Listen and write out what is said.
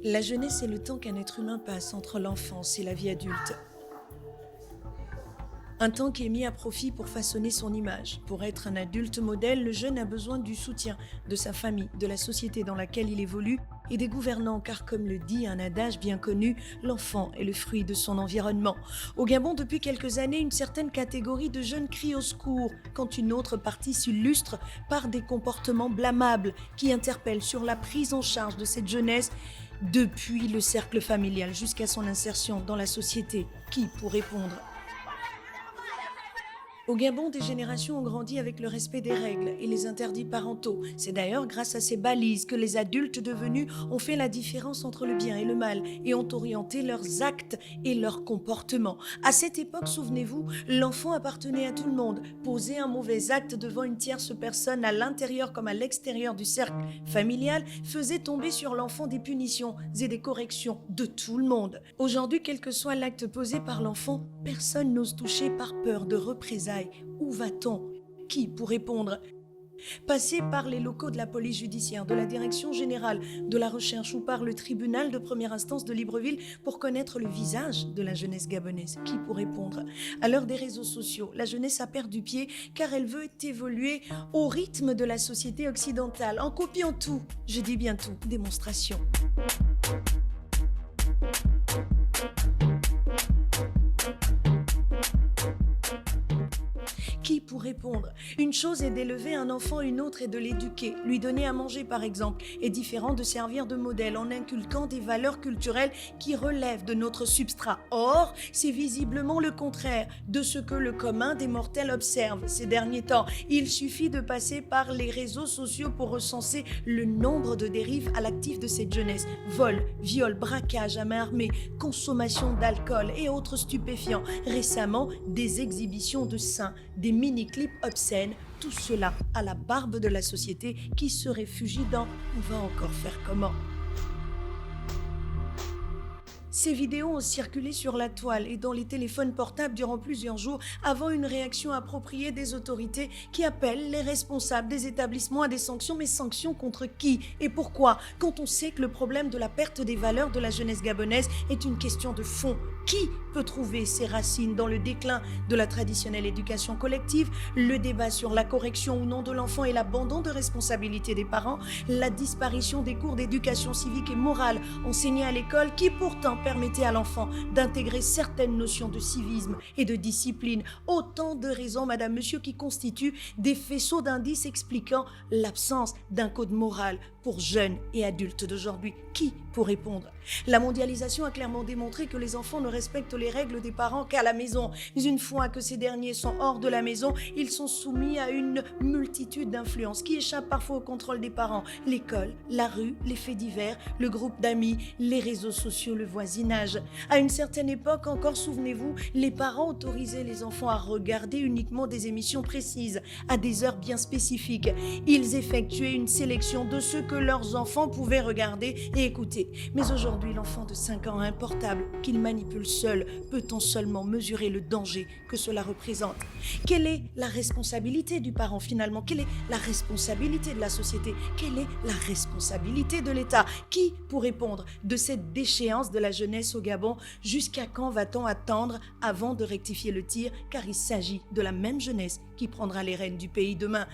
La jeunesse est le temps qu'un être humain passe entre l'enfance et la vie adulte. Un temps qui est mis à profit pour façonner son image. Pour être un adulte modèle, le jeune a besoin du soutien de sa famille, de la société dans laquelle il évolue et des gouvernants, car comme le dit un adage bien connu, l'enfant est le fruit de son environnement. Au Gabon, depuis quelques années, une certaine catégorie de jeunes crie au secours, quand une autre partie s'illustre par des comportements blâmables qui interpellent sur la prise en charge de cette jeunesse depuis le cercle familial jusqu'à son insertion dans la société. Qui pour répondre? Au Gabon, des générations ont grandi avec le respect des règles et les interdits parentaux. C'est d'ailleurs grâce à ces balises que les adultes devenus ont fait la différence entre le bien et le mal et ont orienté leurs actes et leurs comportements. À cette époque, souvenez-vous, l'enfant appartenait à tout le monde. Poser un mauvais acte devant une tierce personne à l'intérieur comme à l'extérieur du cercle familial faisait tomber sur l'enfant des punitions et des corrections de tout le monde. Aujourd'hui, quel que soit l'acte posé par l'enfant, personne n'ose toucher par peur de représailles. Où va-t-on? Qui pour répondre? Passer par les locaux de la police judiciaire, de la direction générale de la recherche ou par le tribunal de première instance de Libreville pour connaître le visage de la jeunesse gabonaise. Qui pour répondre? À l'heure des réseaux sociaux, la jeunesse a perdu pied car elle veut évoluer au rythme de la société occidentale, en copiant tout, je dis bien tout, démonstration. Qui pour répondre? Une chose est d'élever un enfant, une autre est de l'éduquer. Lui donner à manger, par exemple, est différent de servir de modèle en inculquant des valeurs culturelles qui relèvent de notre substrat. Or, c'est visiblement le contraire de ce que le commun des mortels observe ces derniers temps. Il suffit de passer par les réseaux sociaux pour recenser le nombre de dérives à l'actif de cette jeunesse. Vol, viol, braquage à main armée, consommation d'alcool et autres stupéfiants. Récemment, des exhibitions de seins, des mini-clips obscènes, tout cela à la barbe de la société qui se réfugie dans « on va encore faire comment ?» Ces vidéos ont circulé sur la toile et dans les téléphones portables durant plusieurs jours avant une réaction appropriée des autorités qui appellent les responsables des établissements à des sanctions. Mais sanctions contre qui et pourquoi? Quand on sait que le problème de la perte des valeurs de la jeunesse gabonaise est une question de fond. Qui peut trouver ses racines dans le déclin de la traditionnelle éducation collective, le débat sur la correction ou non de l'enfant et l'abandon de responsabilité des parents, la disparition des cours d'éducation civique et morale enseignés à l'école qui pourtant permettait à l'enfant d'intégrer certaines notions de civisme et de discipline. Autant de raisons, madame, monsieur, qui constituent des faisceaux d'indices expliquant l'absence d'un code moral pour jeunes et adultes d'aujourd'hui. Qui pour répondre? La mondialisation a clairement démontré que les enfants ne respectent les règles des parents qu'à la maison. Mais une fois que ces derniers sont hors de la maison, ils sont soumis à une multitude d'influences qui échappent parfois au contrôle des parents. L'école, la rue, les faits divers, le groupe d'amis, les réseaux sociaux, le voisinage. À une certaine époque encore, souvenez-vous, les parents autorisaient les enfants à regarder uniquement des émissions précises, à des heures bien spécifiques. Ils effectuaient une sélection de ce que leurs enfants pouvaient regarder et écouter. Mais aujourd'hui, l'enfant de 5 ans a un portable qu'il manipule seul. Peut-on seulement mesurer le danger que cela représente? Quelle est la responsabilité du parent finalement? Quelle est la responsabilité de la société? Quelle est la responsabilité de l'État? Qui pour répondre de cette déchéance de la jeunesse au Gabon? Jusqu'à quand va-t-on attendre avant de rectifier le tir? Car il s'agit de la même jeunesse qui prendra les rênes du pays demain.